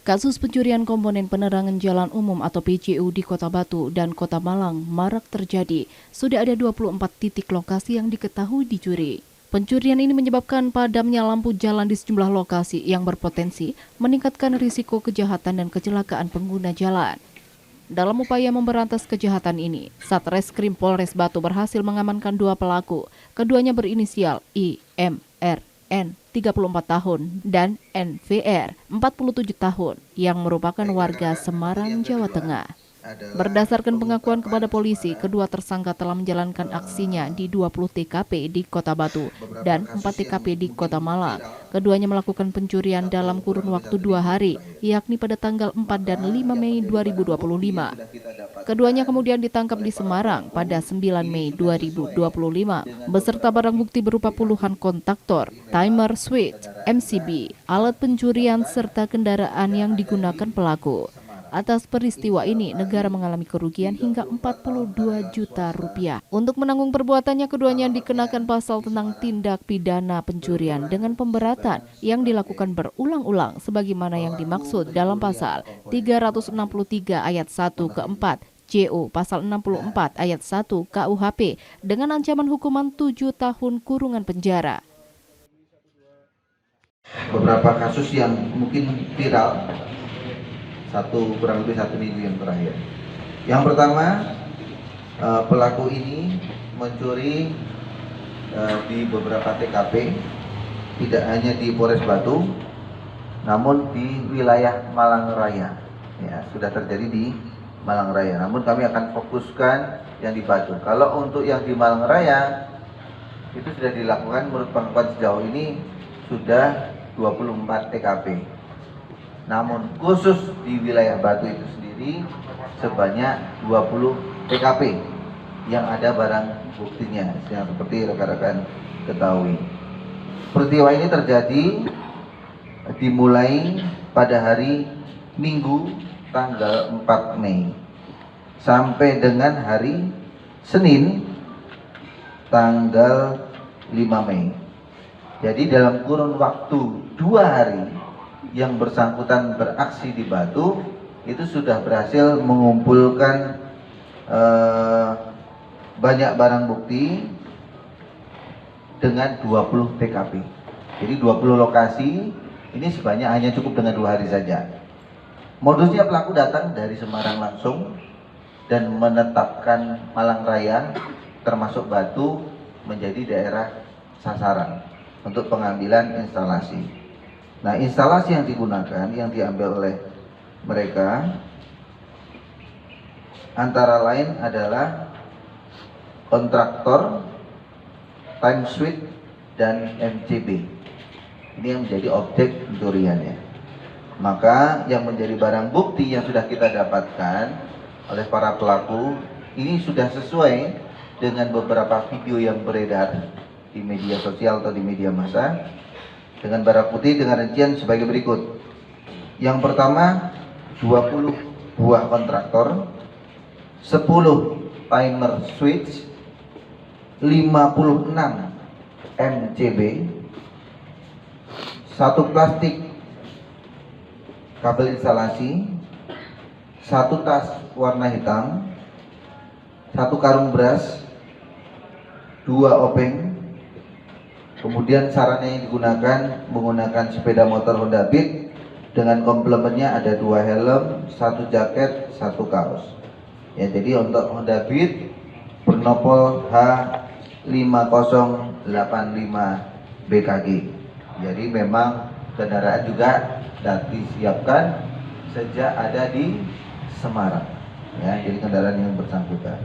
Kasus pencurian komponen penerangan jalan umum atau PJU di Kota Batu dan Kota Malang marak terjadi. Sudah ada 24 titik lokasi yang diketahui dicuri. Pencurian ini menyebabkan padamnya lampu jalan di sejumlah lokasi yang berpotensi meningkatkan risiko kejahatan dan kecelakaan pengguna jalan. Dalam upaya memberantas kejahatan ini, Satreskrim Polres Batu berhasil mengamankan 2 pelaku. Keduanya berinisial IMRN 34 tahun dan NVR 47 tahun yang merupakan warga Semarang, Jawa Tengah. Berdasarkan pengakuan kepada polisi, kedua tersangka telah menjalankan aksinya di 20 TKP di Kota Batu dan 4 TKP di Kota Malang. Keduanya melakukan pencurian dalam kurun waktu 2 hari, yakni pada tanggal 4 dan 5 Mei 2025. Keduanya kemudian ditangkap di Semarang pada 9 Mei 2025 beserta barang bukti berupa puluhan kontaktor, timer switch, MCB, alat pencurian serta kendaraan yang digunakan pelaku. Atas peristiwa ini, negara mengalami kerugian hingga 42 juta rupiah. Untuk menanggung perbuatannya, keduanya dikenakan pasal tentang tindak pidana pencurian dengan pemberatan yang dilakukan berulang-ulang sebagaimana yang dimaksud dalam pasal 363 ayat 1 ke 4 JO pasal 64 ayat 1 KUHP dengan ancaman hukuman 7 tahun kurungan penjara. Beberapa kasus yang mungkin viral kurang lebih 1 minggu yang terakhir. Yang pertama, pelaku ini mencuri di beberapa TKP, tidak hanya di Polres Batu, namun di wilayah Malang Raya. Ya, sudah terjadi di Malang Raya. Namun kami akan fokuskan yang di Batu. Kalau untuk yang di Malang Raya itu sudah dilakukan menurut pengakuan sejauh ini sudah 24 TKP. Namun khusus di wilayah Batu itu sendiri sebanyak 20 TKP yang ada barang buktinya, yang seperti rekan-rekan ketahui. Peristiwa ini terjadi dimulai pada hari Minggu tanggal 4 Mei sampai dengan hari Senin tanggal 5 Mei. Jadi dalam kurun waktu 2 hari yang bersangkutan beraksi di Batu itu sudah berhasil mengumpulkan banyak barang bukti dengan 20 TKP. Jadi 20 lokasi ini sebanyak hanya cukup dengan 2 hari saja. Modusnya pelaku datang dari Semarang langsung dan menetapkan Malang Raya termasuk Batu menjadi daerah sasaran untuk pengambilan instalasi. Nah, instalasi yang digunakan, yang diambil oleh mereka antara lain adalah kontraktor, time switch, dan MCB. Ini yang menjadi objek pencuriannya. Maka yang menjadi barang bukti yang sudah kita dapatkan oleh para pelaku ini sudah sesuai dengan beberapa video yang beredar di media sosial atau di media massa dengan barang bukti dengan rincian sebagai berikut. Yang pertama, 20 buah kontraktor, 10 timer switch, 56 MCB, 1 plastik kabel instalasi, 1 tas warna hitam, 1 karung beras, 2 obeng. Kemudian sarana yang digunakan menggunakan sepeda motor Honda Beat dengan komplemennya ada 2 helm, 1 jaket, 1 kaos. Ya, jadi untuk Honda Beat bernopol H5085 BKG. Jadi memang kendaraan juga disiapkan sejak ada di Semarang. Ya, jadi kendaraan yang bersangkutan.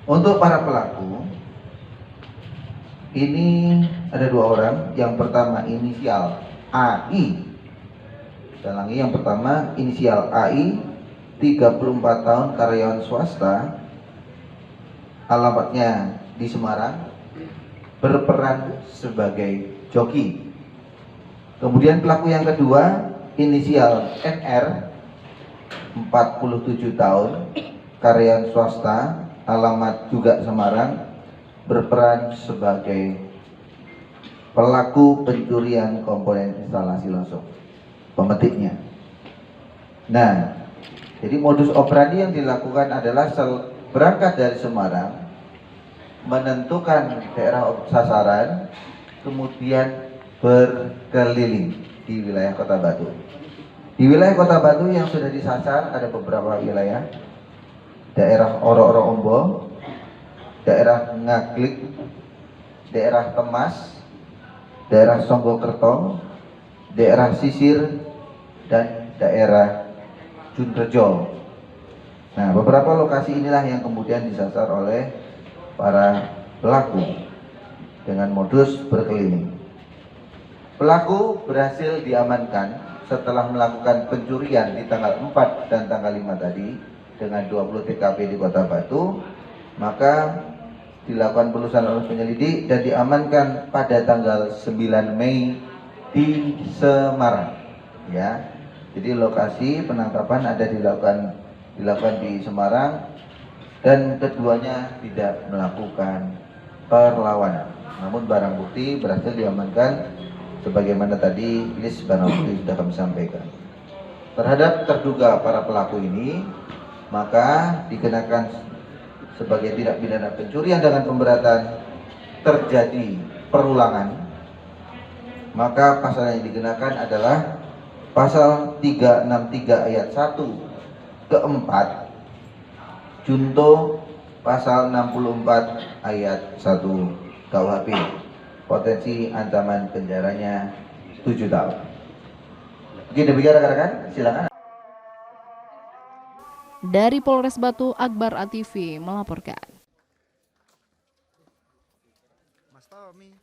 Untuk para pelaku ini ada 2 orang. Yang pertama inisial AI. Saya ulangi, yang pertama inisial AI, 34 tahun, karyawan swasta, alamatnya di Semarang, berperan sebagai joki. Kemudian pelaku yang kedua inisial NR, 47 tahun, karyawan swasta, alamat juga Semarang, berperan sebagai pelaku pencurian komponen instalasi langsung, pemetiknya. Nah, jadi modus operandi yang dilakukan adalah berangkat dari Semarang, menentukan daerah sasaran, kemudian berkeliling di wilayah Kota Batu. Di wilayah Kota Batu yang sudah disasar ada beberapa wilayah, daerah Oro-Oro Ombo, daerah Ngaglik, daerah Temas, daerah Songgokerto, daerah Sisir, dan daerah Junrejo. Nah, beberapa lokasi inilah yang kemudian disasar oleh para pelaku dengan modus berkeliling. Pelaku berhasil diamankan setelah melakukan pencurian di tanggal 4 dan tanggal 5 tadi dengan 20 TKP di Kota Batu, maka dilakukan penelusuran oleh penyelidik dan diamankan pada tanggal 9 Mei di Semarang. Ya, jadi lokasi penangkapan ada dilakukan di Semarang dan keduanya tidak melakukan perlawanan. Namun barang bukti berhasil diamankan sebagaimana tadi list barang bukti sudah kami sampaikan. Terhadap terduga para pelaku ini, maka dikenakan sebagai tindak pidana pencurian dengan pemberatan terjadi perulangan. Maka pasal yang dikenakan adalah pasal 363 ayat 1 ke 4 junto pasal 64 ayat 1 KUHP. Potensi ancaman penjaranya 7 tahun. Oke, demikian rekan-rekan, silakan. Dari Polres Batu, Akbar ATV melaporkan. Mas Tommy.